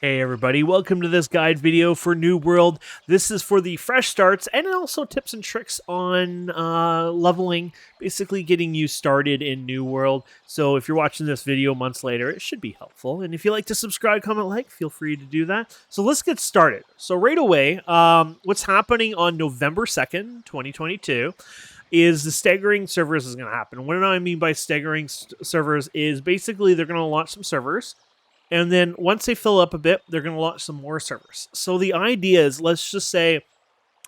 Hey everybody, welcome to this guide video for New World. This is for the fresh starts and also tips and tricks on leveling, basically getting you started in New World. So if you're watching this video months later, it should be helpful. And if you like to subscribe, comment, like, feel free to do that. So let's get started. So right away, what's happening on November 2nd, 2022 is the staggering servers is going to happen. What do I mean by staggering servers is basically they're going to launch some servers. And then once they fill up a bit, they're going to launch some more servers. So the idea is, let's just say,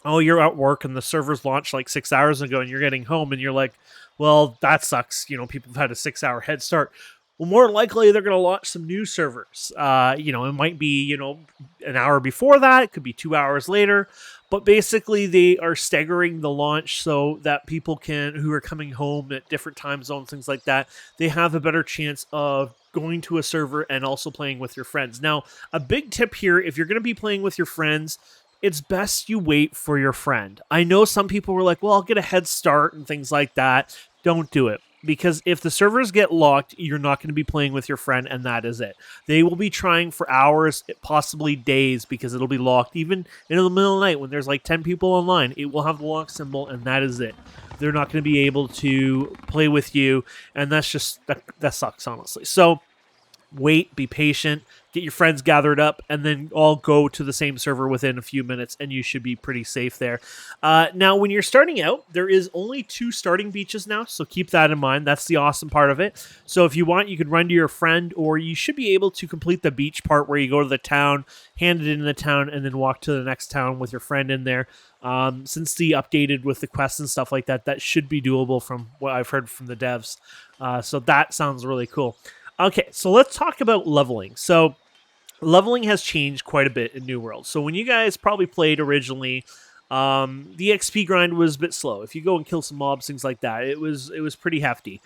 oh, you're at work and the servers launched like 6 hours ago and you're getting home and you're like, well, that sucks. You know, people have had a 6 hour head start. Well, more likely they're going to launch some new servers. It might be, an hour before that. It could be 2 hours later. But basically, they are staggering the launch so that people who are coming home at different time zones, things like that, they have a better chance of going to a server and also playing with your friends. Now, a big tip here, if you're going to be playing with your friends, it's best you wait for your friend. I know some people were like, well, I'll get a head start and things like that. Don't do it. Because if the servers get locked, you're not going to be playing with your friend, and that is it. They will be trying for hours, possibly days, because it'll be locked. Even in the middle of the night, when there's like 10 people online, it will have the lock symbol, and that is it. They're not going to be able to play with you, and that's just, that sucks, honestly. So wait, be patient, get your friends gathered up, and then all go to the same server within a few minutes, and you should be pretty safe there. Now, when you're starting out, there is only 2 starting beaches now, so keep that in mind. That's the awesome part of it. So if you want, you could run to your friend, or you should be able to complete the beach part where you go to the town, hand it in the town, and then walk to the next town with your friend in there. Since the updated with the quests and stuff like that, that should be doable from what I've heard from the devs. So that sounds really cool. Okay, so let's talk about leveling. So leveling has changed quite a bit in New World. So when you guys probably played originally, the XP grind was a bit slow. If you go and kill some mobs, things like that, it was pretty hefty.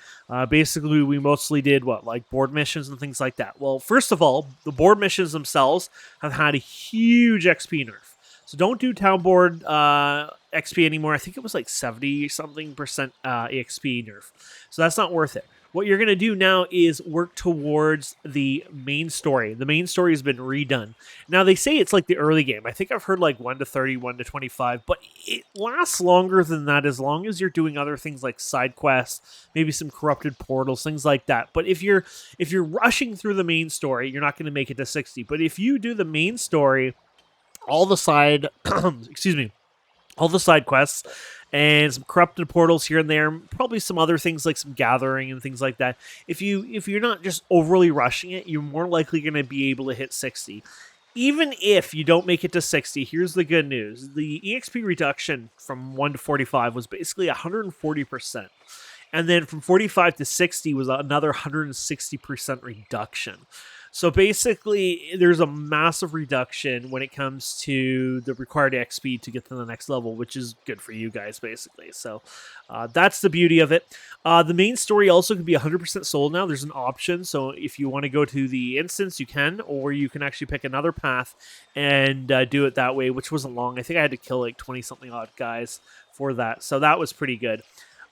Basically, we mostly did like board missions and things like that. Well, first of all, the board missions themselves have had a huge XP nerf. So don't do town board XP anymore. I think it was like 70-something% EXP nerf. So that's not worth it. What you're going to do now is work towards the main story. The main story has been redone. Now, they say it's like the early game. I think I've heard like 1 to 30, 1 to 25, but it lasts longer than that as long as you're doing other things like side quests, maybe some corrupted portals, things like that. But if you're rushing through the main story, you're not going to make it to 60. But if you do the main story, all the side, all the side quests, and some corrupted portals here and there, probably some other things like some gathering and things like that. If you're not just overly rushing it, you're more likely going to be able to hit 60. Even if you don't make it to 60, here's the good news. The EXP reduction from 1 to 45 was basically 140%. And then from 45 to 60 was another 160% reduction. So basically, there's a massive reduction when it comes to the required XP to get to the next level, which is good for you guys, basically. So that's the beauty of it. The main story also can be 100% sold now. There's an option. So if you want to go to the instance, you can, or you can actually pick another path and do it that way, which wasn't long. I think I had to kill like 20-something odd guys for that. So that was pretty good.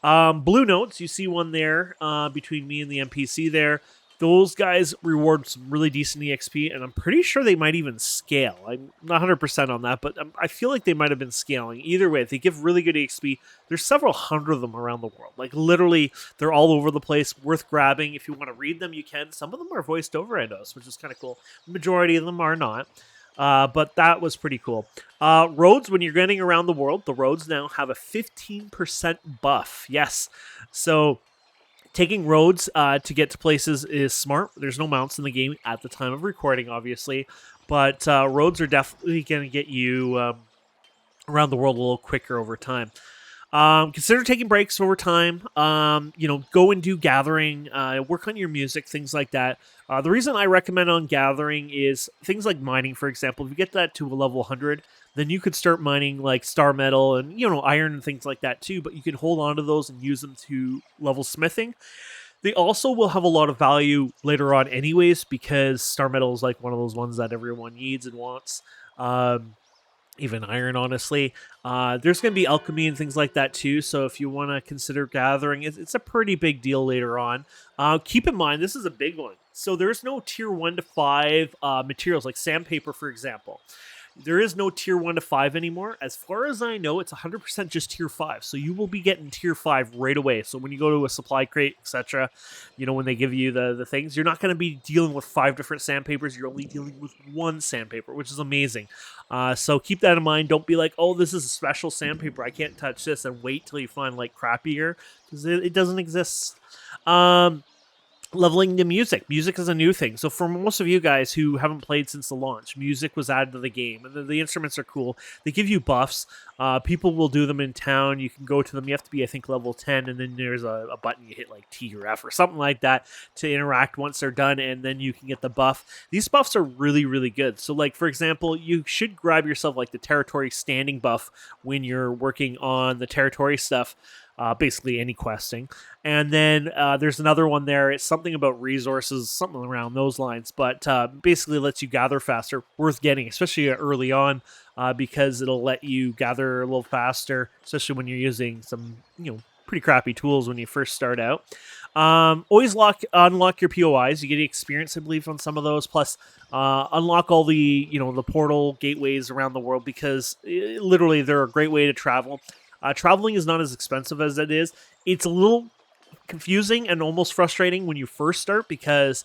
Blue notes, you see one there between me and the NPC there. Those guys reward some really decent EXP, and I'm pretty sure they might even scale. I'm not 100% on that, but I feel like they might have been scaling. Either way, if they give really good EXP, there's several hundred of them around the world. Like, literally, they're all over the place, worth grabbing. If you want to read them, you can. Some of them are voiced over, I noticed, which is kind of cool. The majority of them are not. But that was pretty cool. Roads, when you're getting around the world, the roads now have a 15% buff. Yes. So taking roads to get to places is smart. There's no mounts in the game at the time of recording, obviously. But roads are definitely going to get you around the world a little quicker over time. Consider taking breaks over time. Go and do gathering, work on your music, things like that. The reason I recommend on gathering is things like mining, for example. If you get that to a level 100, then you could start mining like star metal and, iron and things like that too. But you can hold on to those and use them to level smithing. They also will have a lot of value later on anyways, because star metal is like one of those ones that everyone needs and wants. Even iron, honestly. There's going to be alchemy and things like that too, so if you want to consider gathering, it's a pretty big deal later on. Keep in mind, this is a big one. So there's no tier 1 to 5 materials like sandpaper, for example. There is no tier 1 to 5 anymore. As far as I know, it's 100% just tier 5. So you will be getting tier 5 right away. So when you go to a supply crate, etc., when they give you the things, you're not going to be dealing with 5 different sandpapers. You're only dealing with one sandpaper, which is amazing. So keep that in mind. Don't be like, oh, this is a special sandpaper, I can't touch this, and wait till you find like crappier, because it doesn't exist. Leveling the music. Music is a new thing. So for most of you guys who haven't played since the launch, music was added to the game, and the instruments are cool. They give you buffs. People will do them in town. You can go to them. You have to be, I think, level 10, and then there's a button you hit like T or F or something like that to interact once they're done, and then you can get the buff. These buffs are really, really good. So like, for example, you should grab yourself like the territory standing buff when you're working on the territory stuff. Basically any questing. And then there's another one there. It's something about resources, something around those lines, but basically lets you gather faster. Worth getting, especially early on, because it'll let you gather a little faster, especially when you're using some, pretty crappy tools when you first start out. Always unlock your POIs. You get experience, I believe, on some of those. Plus, unlock all the, the portal gateways around the world, because literally they're a great way to travel. Traveling is not as expensive as it is. It's a little confusing and almost frustrating when you first start, because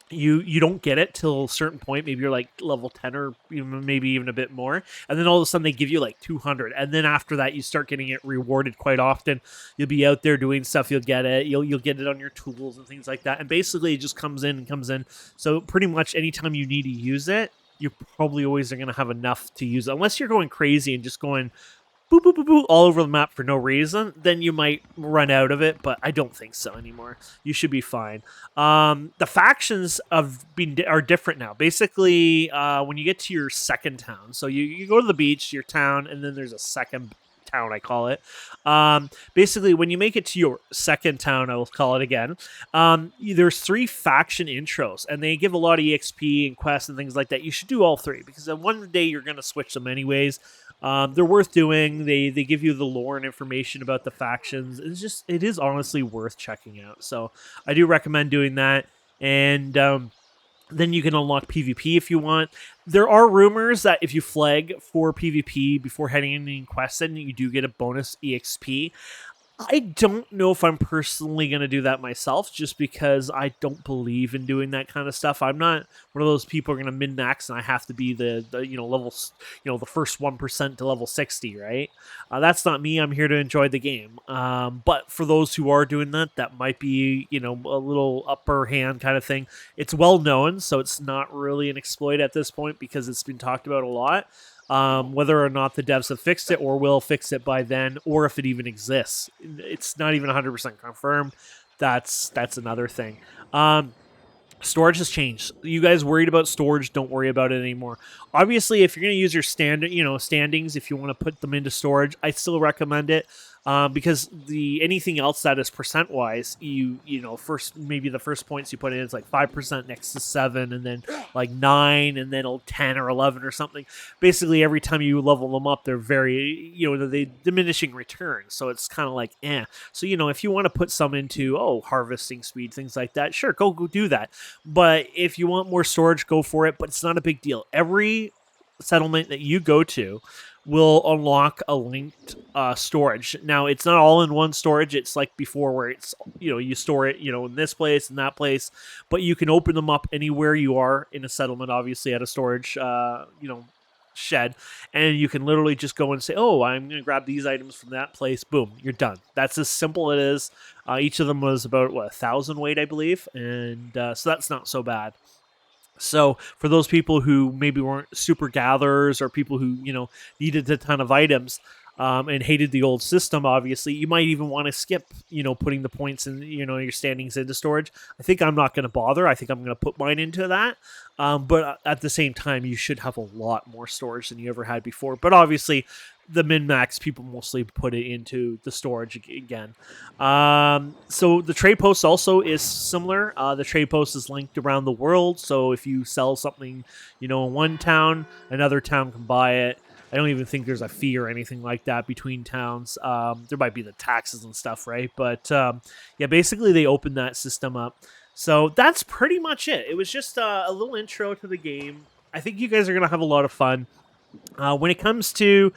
you don't get it till a certain point. Maybe you're like level 10 or maybe even a bit more, and then all of a sudden they give you like 200, and then after that you start getting it rewarded quite often. You'll be out there doing stuff, you'll get it, you'll get it on your tools and things like that, and basically it just comes in. So pretty much anytime you need to use it, you probably always are going to have enough to use it, unless you're going crazy and just going boop, boop, boop, boop, all over the map for no reason, then you might run out of it, but I don't think so anymore. You should be fine. The factions are different now. Basically, when you get to your second town, so you go to the beach, your town, and then there's a second town, I call it. Basically, when you make it to your second town, I will call it again, there's 3 faction intros, and they give a lot of EXP and quests and things like that. You should do all 3, because one day you're going to switch them anyways. They're worth doing. They give you the lore and information about the factions. It is honestly worth checking out. So I do recommend doing that. And then you can unlock PvP if you want. There are rumors that if you flag for PvP before heading into any quests, then you do get a bonus EXP. I don't know if I'm personally going to do that myself, just because I don't believe in doing that kind of stuff. I'm not one of those people who are going to min-max and I have to be the level, the first 1% to level 60, right? That's not me. I'm here to enjoy the game. But for those who are doing that, that might be, a little upper hand kind of thing. It's well known, so it's not really an exploit at this point, because it's been talked about a lot. Whether or not the devs have fixed it or will fix it by then, or if it even exists, it's not even 100% confirmed. That's another thing. Storage has changed. You guys worried about storage? Don't worry about it anymore. Obviously, if you're going to use your standings, if you want to put them into storage, I still recommend it. Because anything else that is percent wise, first maybe the first points you put in is like 5% next to 7, and then like 9, and then 10 or 11 or something. Basically, every time you level them up, they're very they diminishing returns. So it's kind of like So if you want to put some into harvesting speed, things like that, sure, go do that. But if you want more storage, go for it. But it's not a big deal. Every settlement that you go to will unlock a linked storage. Now, it's not all in one storage. It's like before, where it's you store it in this place and that place, but you can open them up anywhere you are in a settlement, obviously at a storage shed, and you can literally just go and say, I'm going to grab these items from that place. Boom, you're done. That's as simple it is. Each of them was about 1,000 weight, I believe, and so that's not so bad. So for those people who maybe weren't super gatherers, or people who, needed a ton of items and hated the old system, obviously, you might even want to skip, putting the points in, your standings into storage. I think I'm not going to bother. I think I'm going to put mine into that. But at the same time, you should have a lot more storage than you ever had before. But obviously, the min-max people mostly put it into the storage again. So the trade post also is similar. The trade post is linked around the world. So if you sell something, in one town, another town can buy it. I don't even think there's a fee or anything like that between towns. There might be the taxes and stuff, right? But basically they opened that system up. So that's pretty much it. It was just a little intro to the game. I think you guys are going to have a lot of fun. When it comes to,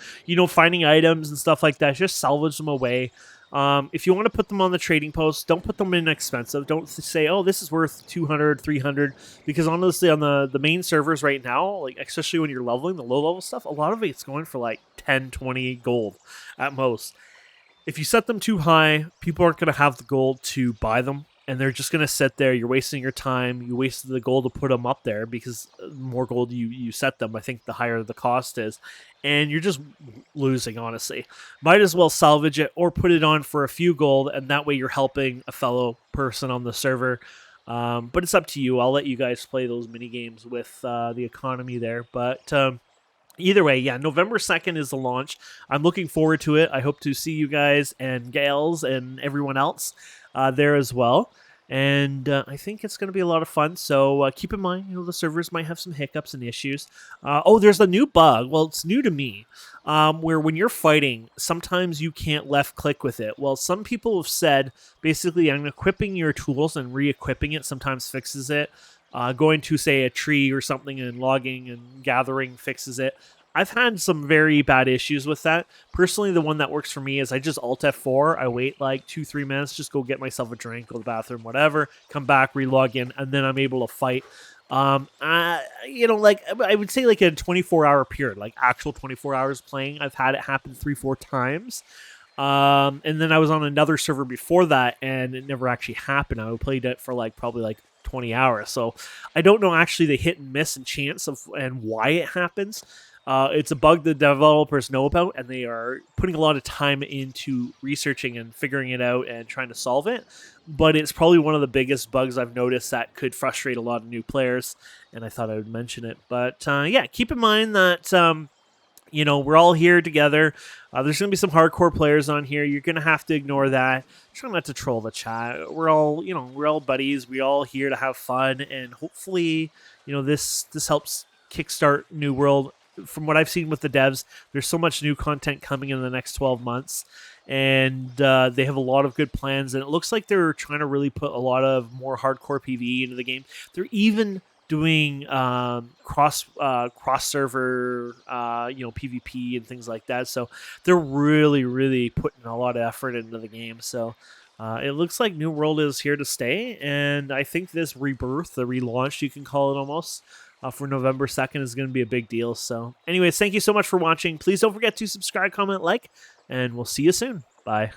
finding items and stuff like that, just salvage them away. If you want to put them on the trading post, don't put them in expensive. Don't say, oh, this is worth 200, 300, because honestly, on the main servers right now, like especially when you're leveling the low level stuff, a lot of it's going for like 10, 20 gold at most. If you set them too high, people aren't going to have the gold to buy them, and they're just going to sit there. You're wasting your time. You wasted the gold to put them up there, because the more gold you set them, I think the higher the cost is, and you're just losing, honestly. Might as well salvage it or put it on for a few gold, and that way you're helping a fellow person on the server. But it's up to you. I'll let you guys play those mini games with the economy there, but either way, yeah, November 2nd is the launch. I'm looking forward to it. I hope to see you guys and gals and everyone else there as well. And I think it's going to be a lot of fun. So keep in mind, the servers might have some hiccups and issues. There's a new bug. Well, it's new to me, where when you're fighting, sometimes you can't left click with it. Well, some people have said, basically, I'm equipping your tools and re-equipping it sometimes fixes it. Going to, say, a tree or something and logging and gathering fixes it. I've had some very bad issues with that. Personally, the one that works for me is I just Alt F4. I wait like 2-3 minutes, just go get myself a drink, go to the bathroom, whatever, come back, relog in, and then I'm able to fight. Like I would say like a 24-hour period, like actual 24 hours playing. I've had it happen 3-4 times. And then I was on another server before that, and it never actually happened. I played it for probably 20 hours. So I don't know actually the hit and miss and chance of and why it happens. It's a bug the developers know about, and they are putting a lot of time into researching and figuring it out and trying to solve it. But it's probably one of the biggest bugs I've noticed that could frustrate a lot of new players, and I thought I would mention it. But yeah, keep in mind that we're all here together. There's going to be some hardcore players on here. You're going to have to ignore that. Try not to troll the chat. We're all buddies. We're all here to have fun, and hopefully, this helps kickstart New World. From what I've seen with the devs, there's so much new content coming in the next 12 months, and they have a lot of good plans, and it looks like they're trying to really put a lot of more hardcore PvE into the game. They're even doing cross server PvP and things like that, so they're really putting a lot of effort into the game. So it looks like New World is here to stay, and I think this rebirth, the relaunch you can call it almost, for November 2nd is going to be a big deal. So anyways, thank you so much for watching. Please don't forget to subscribe, comment, like, and we'll see you soon. Bye.